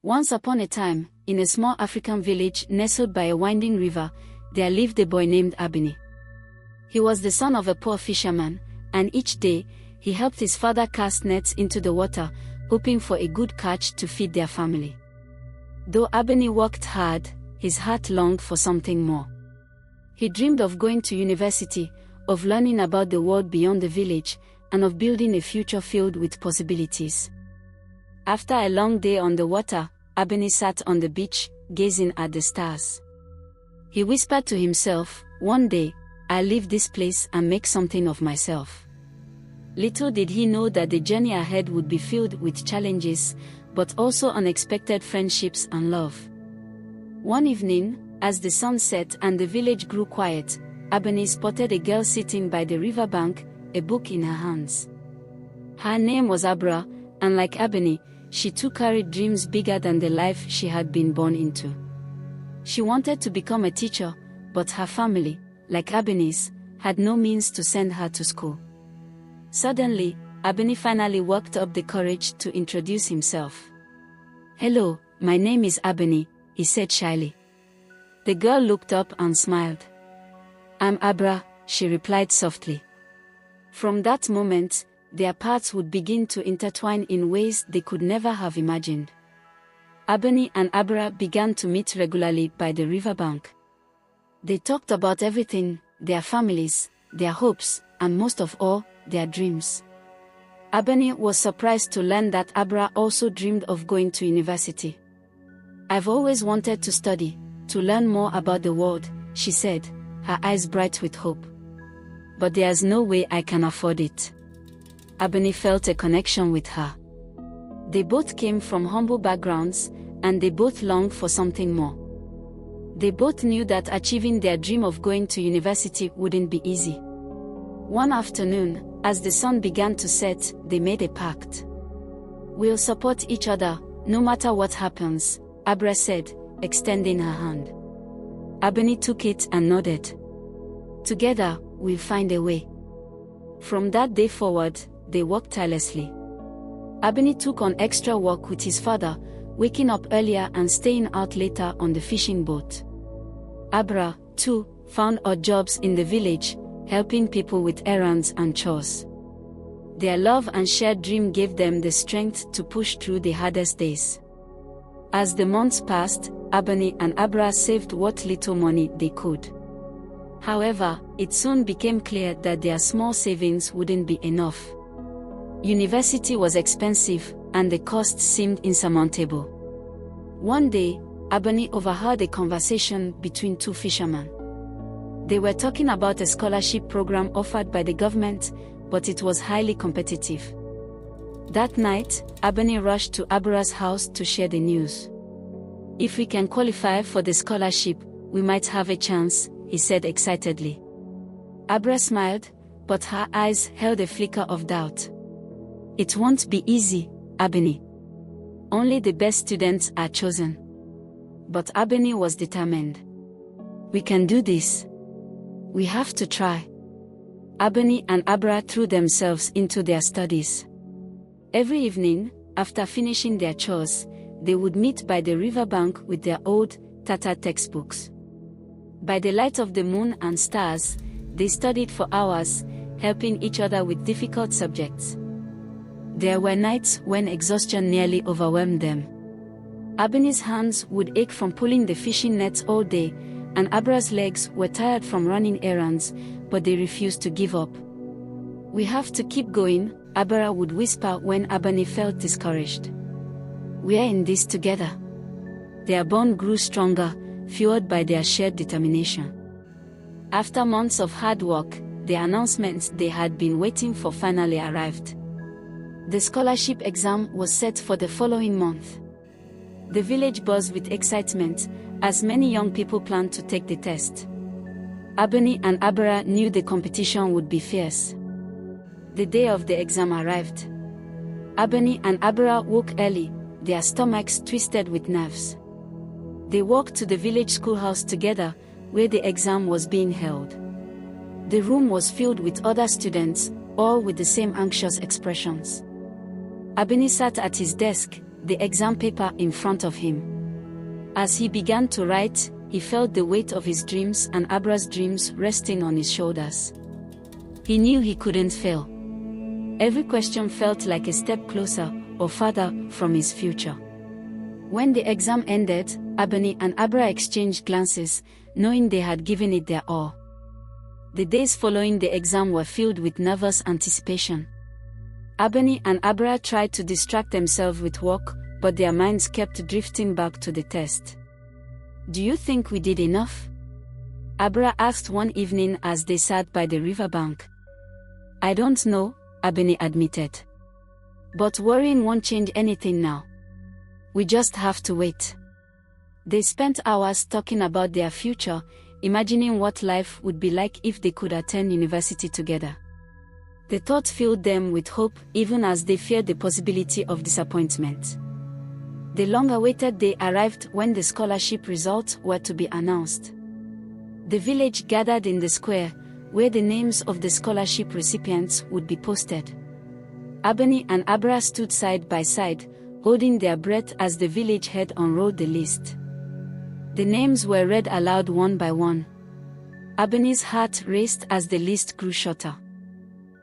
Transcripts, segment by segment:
Once upon a time, in a small African village nestled by a winding river, there lived a boy named Abini. He was the son of a poor fisherman, and each day, he helped his father cast nets into the water, hoping for a good catch to feed their family. Though Abini worked hard, his heart longed for something more. He dreamed of going to university, of learning about the world beyond the village, and of building a future filled with possibilities. After a long day on the water, Abini sat on the beach, gazing at the stars. He whispered to himself, "One day, I'll leave this place and make something of myself." Little did he know that the journey ahead would be filled with challenges, but also unexpected friendships and love. One evening, as the sun set and the village grew quiet, Abini spotted a girl sitting by the riverbank, a book in her hands. Her name was Abra, and like Abini, she too carried dreams bigger than the life she had been born into. She wanted to become a teacher, but her family, like Abini's, had no means to send her to school. Suddenly, Abini finally worked up the courage to introduce himself. "Hello, my name is Abini," he said shyly. The girl looked up and smiled. "I'm Abra," she replied softly. From that moment, their paths would begin to intertwine in ways they could never have imagined. Abini and Abra began to meet regularly by the riverbank. They talked about everything: their families, their hopes, and most of all, their dreams. Abini was surprised to learn that Abra also dreamed of going to university. "I've always wanted to study, to learn more about the world," she said, her eyes bright with hope. "But there's no way I can afford it." Abini felt a connection with her. They both came from humble backgrounds, and they both longed for something more. They both knew that achieving their dream of going to university wouldn't be easy. One afternoon, as the sun began to set, they made a pact. "We'll support each other, no matter what happens," Abra said, extending her hand. Abini took it and nodded. "Together, we'll find a way." From that day forward, they worked tirelessly. Abini took on extra work with his father, waking up earlier and staying out later on the fishing boat. Abra, too, found odd jobs in the village, helping people with errands and chores. Their love and shared dream gave them the strength to push through the hardest days. As the months passed, Abini and Abra saved what little money they could. However, it soon became clear that their small savings wouldn't be enough. University was expensive, and the cost seemed insurmountable. One day, Abini overheard a conversation between two fishermen. They were talking about a scholarship program offered by the government, but it was highly competitive. That night, Abini rushed to Abra's house to share the news. "If we can qualify for the scholarship, we might have a chance," he said excitedly. Abra smiled, but her eyes held a flicker of doubt. "It won't be easy, Abini. Only the best students are chosen." But Abini was determined. "We can do this. We have to try." Abini and Abra threw themselves into their studies. Every evening, after finishing their chores, they would meet by the riverbank with their old, tattered textbooks. By the light of the moon and stars, they studied for hours, helping each other with difficult subjects. There were nights when exhaustion nearly overwhelmed them. Abini's hands would ache from pulling the fishing nets all day, and Abra's legs were tired from running errands, but they refused to give up. "We have to keep going," Abra would whisper when Abini felt discouraged. "We are in this together." Their bond grew stronger, fueled by their shared determination. After months of hard work, the announcement they had been waiting for finally arrived. The scholarship exam was set for the following month. The village buzzed with excitement, as many young people planned to take the test. Abini and Abra knew the competition would be fierce. The day of the exam arrived. Abini and Abra woke early, their stomachs twisted with nerves. They walked to the village schoolhouse together, where the exam was being held. The room was filled with other students, all with the same anxious expressions. Abini sat at his desk, the exam paper in front of him. As he began to write, he felt the weight of his dreams and Abra's dreams resting on his shoulders. He knew he couldn't fail. Every question felt like a step closer or farther from his future. When the exam ended, Ebony and Abra exchanged glances, knowing they had given it their all. The days following the exam were filled with nervous anticipation. Ebony and Abra tried to distract themselves with work, but their minds kept drifting back to the test. "Do you think we did enough?" Abra asked one evening as they sat by the riverbank. "I don't know," Ebony admitted. "But worrying won't change anything now. We just have to wait." They spent hours talking about their future, imagining what life would be like if they could attend university together. The thought filled them with hope, even as they feared the possibility of disappointment. The long-awaited day arrived when the scholarship results were to be announced. The village gathered in the square, where the names of the scholarship recipients would be posted. Ebony and Abra stood side by side, holding their breath as the village head unrolled the list. The names were read aloud one by one. Ebony's heart raced as the list grew shorter.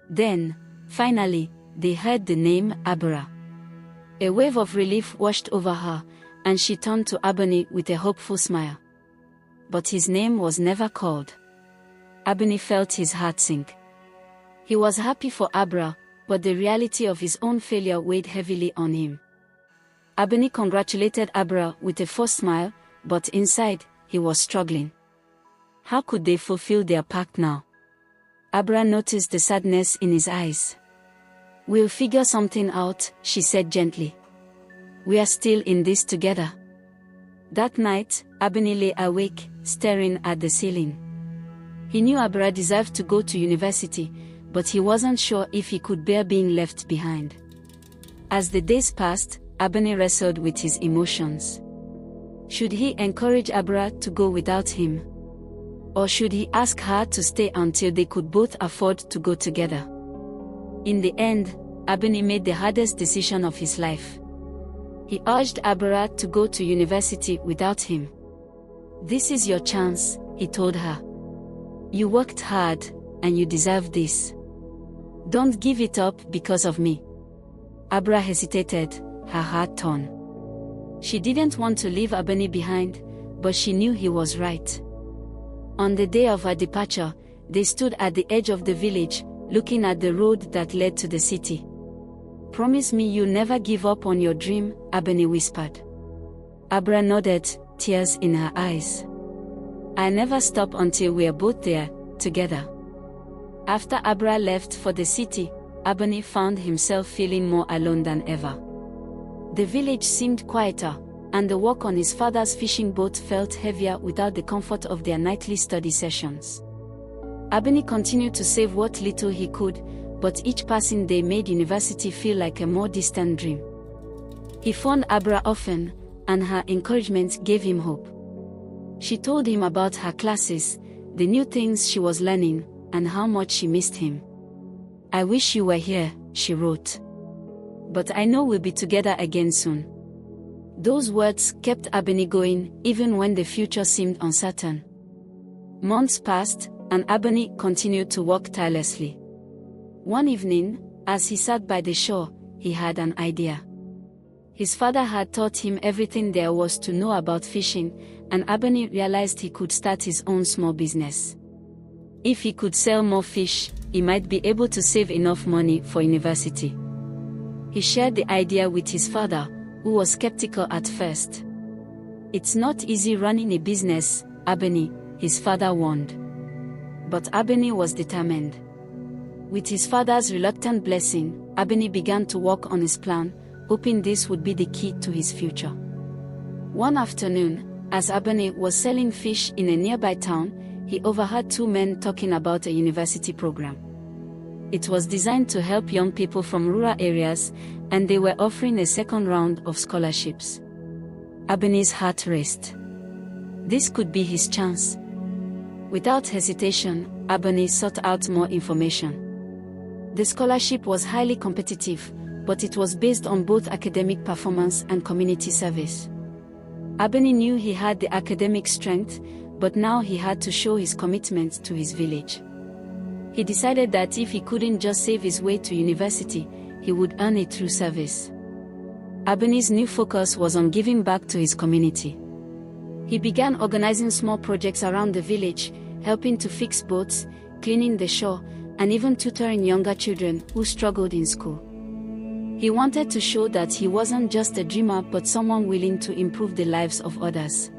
Then, finally, they heard the name Abra. A wave of relief washed over her, and she turned to Ebony with a hopeful smile. But his name was never called. Ebony felt his heart sink. He was happy for Abra, but the reality of his own failure weighed heavily on him. Ebony congratulated Abra with a forced smile, but inside, he was struggling. How could they fulfill their pact now? Abra noticed the sadness in his eyes. "We'll figure something out," she said gently. "We are still in this together." That night, Ebony lay awake, staring at the ceiling. He knew Abra deserved to go to university, but he wasn't sure if he could bear being left behind. As the days passed, Ebony wrestled with his emotions. Should he encourage Abra to go without him? Or should he ask her to stay until they could both afford to go together? In the end, Ebony made the hardest decision of his life. He urged Abra to go to university without him. "This is your chance," he told her. "You worked hard, and you deserve this. Don't give it up because of me." Abra hesitated, her heart torn. She didn't want to leave Ebony behind, but she knew he was right. On the day of her departure, they stood at the edge of the village, looking at the road that led to the city. "Promise me you'll never give up on your dream," Ebony whispered. Abra nodded, tears in her eyes. "I never stop until we're both there, together." After Abra left for the city, Ebony found himself feeling more alone than ever. The village seemed quieter, and the work on his father's fishing boat felt heavier without the comfort of their nightly study sessions. Ebony continued to save what little he could, but each passing day made university feel like a more distant dream. He phoned Abra often, and her encouragement gave him hope. She told him about her classes, the new things she was learning, and how much she missed him. "I wish you were here," she wrote. "But I know we'll be together again soon." Those words kept Ebony going, even when the future seemed uncertain. Months passed, and Ebony continued to work tirelessly. One evening, as he sat by the shore, he had an idea. His father had taught him everything there was to know about fishing, and Ebony realized he could start his own small business. If he could sell more fish, he might be able to save enough money for university. He shared the idea with his father, who was skeptical at first. "It's not easy running a business, Ebony," his father warned. But Ebony was determined. With his father's reluctant blessing, Ebony began to work on his plan, hoping this would be the key to his future. One afternoon, as Ebony was selling fish in a nearby town, he overheard two men talking about a university program. It was designed to help young people from rural areas, and they were offering a second round of scholarships. Ebony's heart raced. This could be his chance. Without hesitation, Ebony sought out more information. The scholarship was highly competitive, but it was based on both academic performance and community service. Abeni knew he had the academic strength, but now he had to show his commitment to his village. He decided that if he couldn't just save his way to university, he would earn it through service. Abeni's new focus was on giving back to his community. He began organizing small projects around the village, helping to fix boats, cleaning the shore, and even tutoring younger children who struggled in school. He wanted to show that he wasn't just a dreamer but someone willing to improve the lives of others.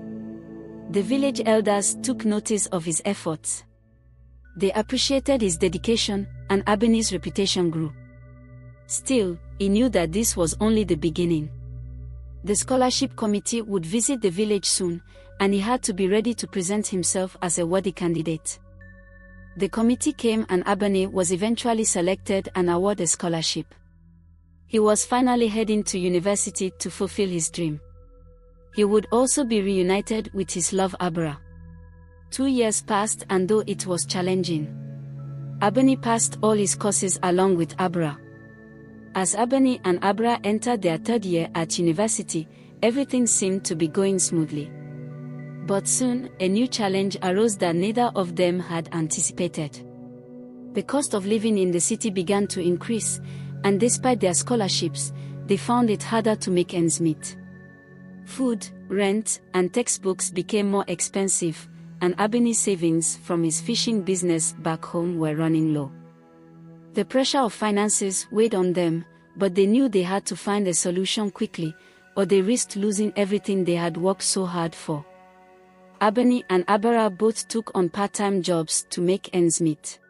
The village elders took notice of his efforts. They appreciated his dedication, and Abeni's reputation grew. Still, he knew that this was only the beginning. The scholarship committee would visit the village soon, and he had to be ready to present himself as a worthy candidate. The committee came and Abeni was eventually selected and awarded a scholarship. He was finally heading to university to fulfill his dream. He would also be reunited with his love Abra. 2 years passed, and though it was challenging, Abeni passed all his courses along with Abra. As Abeni and Abra entered their 3rd year at university, everything seemed to be going smoothly. But soon, a new challenge arose that neither of them had anticipated. The cost of living in the city began to increase, and despite their scholarships, they found it harder to make ends meet. Food, rent, and textbooks became more expensive, and Abeni's savings from his fishing business back home were running low. The pressure of finances weighed on them, but they knew they had to find a solution quickly, or they risked losing everything they had worked so hard for. Abeni and Abra both took on part-time jobs to make ends meet.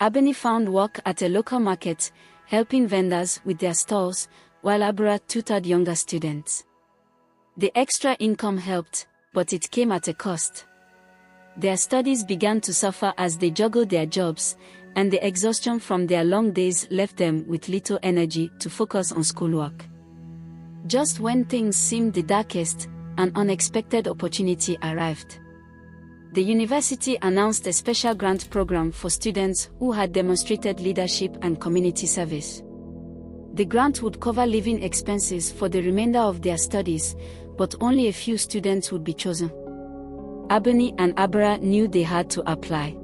Abeni found work at a local market, helping vendors with their stalls, while Abra tutored younger students. The extra income helped, but it came at a cost. Their studies began to suffer as they juggled their jobs, and the exhaustion from their long days left them with little energy to focus on schoolwork. Just when things seemed the darkest, an unexpected opportunity arrived. The university announced a special grant program for students who had demonstrated leadership and community service. The grant would cover living expenses for the remainder of their studies, but only a few students would be chosen. Abeni and Abra knew they had to apply.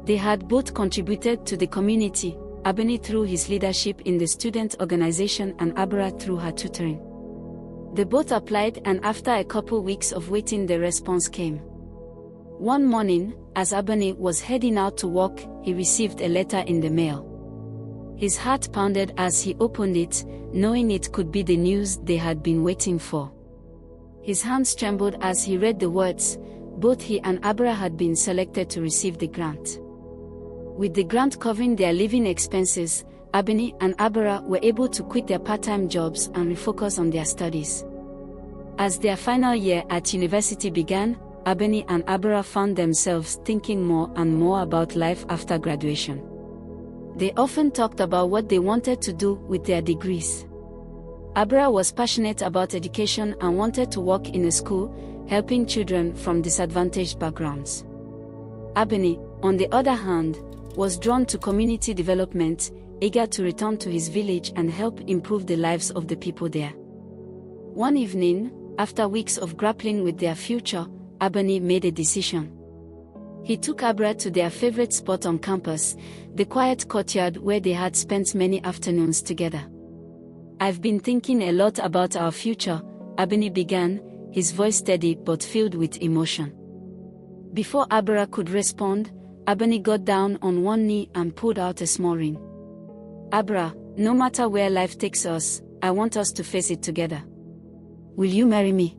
They had both contributed to the community, Abeni through his leadership in the student organization and Abra through her tutoring. They both applied, and after a couple weeks of waiting, the response came. One morning, as Abeni was heading out to work, he received a letter in the mail. His heart pounded as he opened it, knowing it could be the news they had been waiting for. His hands trembled as he read the words. Both he and Abra had been selected to receive the grant. With the grant covering their living expenses, Abeni and Abra were able to quit their part-time jobs and refocus on their studies. As their final year at university began, Abeni and Abra found themselves thinking more and more about life after graduation. They often talked about what they wanted to do with their degrees. Abra was passionate about education and wanted to work in a school, helping children from disadvantaged backgrounds. Abeni, on the other hand, was drawn to community development, eager to return to his village and help improve the lives of the people there. One evening, after weeks of grappling with their future, Abeni made a decision. He took Abra to their favorite spot on campus, the quiet courtyard where they had spent many afternoons together. "I've been thinking a lot about our future," Abeni began, his voice steady but filled with emotion. Before Abra could respond, Abeni got down on one knee and pulled out a small ring. "Abra, no matter where life takes us, I want us to face it together. Will you marry me?"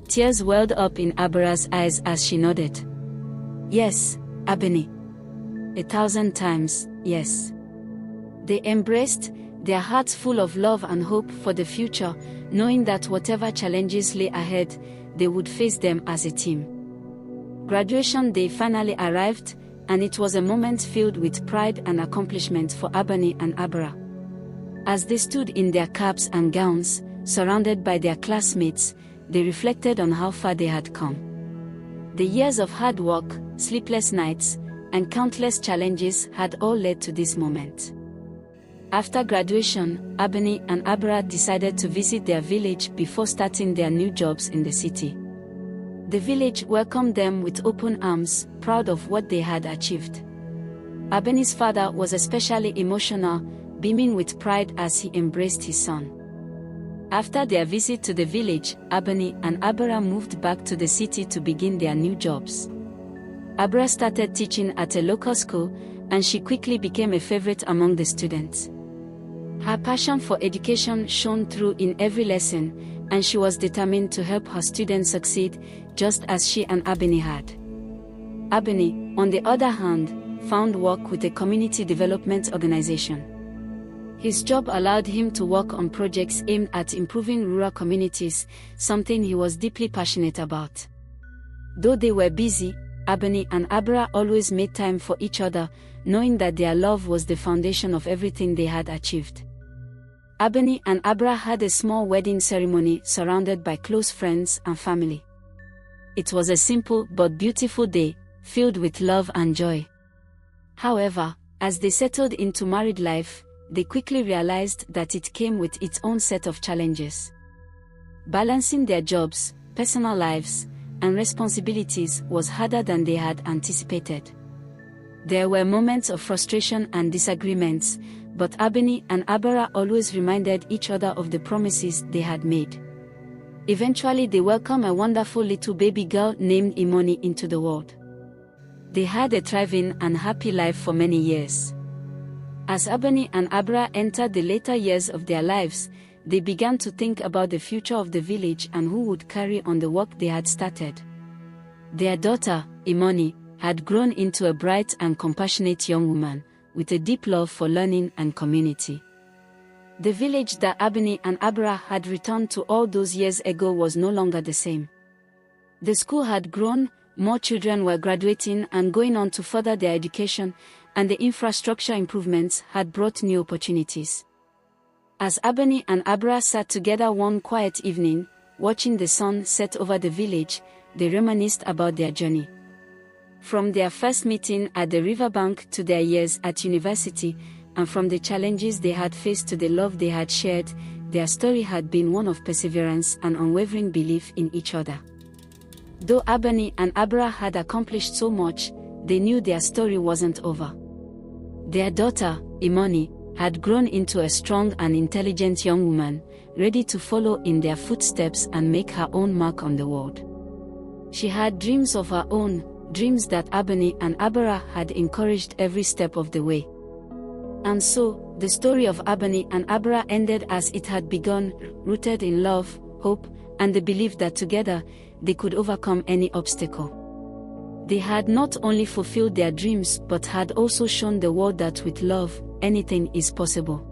Tears welled up in Abra's eyes as she nodded. "Yes, Abeni. 1,000 times, yes." They embraced, their hearts full of love and hope for the future, knowing that whatever challenges lay ahead, they would face them as a team. Graduation day finally arrived, and it was a moment filled with pride and accomplishment for Abeni and Abra. As they stood in their caps and gowns, surrounded by their classmates, they reflected on how far they had come. The years of hard work, sleepless nights, and countless challenges had all led to this moment. After graduation, Abeni and Abra decided to visit their village before starting their new jobs in the city. The village welcomed them with open arms, proud of what they had achieved. Abeni's father was especially emotional, beaming with pride as he embraced his son. After their visit to the village, Abeni and Abra moved back to the city to begin their new jobs. Abra started teaching at a local school, and she quickly became a favorite among the students. Her passion for education shone through in every lesson, and she was determined to help her students succeed, just as she and Abeni had. Abeni, on the other hand, found work with a community development organization. His job allowed him to work on projects aimed at improving rural communities, something he was deeply passionate about. Though they were busy, Abeni and Abra always made time for each other, knowing that their love was the foundation of everything they had achieved. Abeni and Abra had a small wedding ceremony surrounded by close friends and family. It was a simple but beautiful day, filled with love and joy. However, as they settled into married life, they quickly realized that it came with its own set of challenges. Balancing their jobs, personal lives, and responsibilities was harder than they had anticipated. There were moments of frustration and disagreements, but Abeni and Abra always reminded each other of the promises they had made. Eventually they welcomed a wonderful little baby girl named Imoni into the world. They had a thriving and happy life for many years. As Abeni and Abra entered the later years of their lives, they began to think about the future of the village and who would carry on the work they had started. Their daughter, Imoni, had grown into a bright and compassionate young woman, with a deep love for learning and community. The village that Abeni and Abra had returned to all those years ago was no longer the same. The school had grown, more children were graduating and going on to further their education, and the infrastructure improvements had brought new opportunities. As Abeni and Abra sat together one quiet evening, watching the sun set over the village, they reminisced about their journey. From their first meeting at the riverbank to their years at university, and from the challenges they had faced to the love they had shared, their story had been one of perseverance and unwavering belief in each other. Though Abeni and Abra had accomplished so much, they knew their story wasn't over. Their daughter, Imoni, had grown into a strong and intelligent young woman, ready to follow in their footsteps and make her own mark on the world. She had dreams of her own, dreams that Abeni and Abra had encouraged every step of the way. And so, the story of Abeni and Abra ended as it had begun, rooted in love, hope, and the belief that together, they could overcome any obstacle. They had not only fulfilled their dreams but had also shown the world that with love, anything is possible.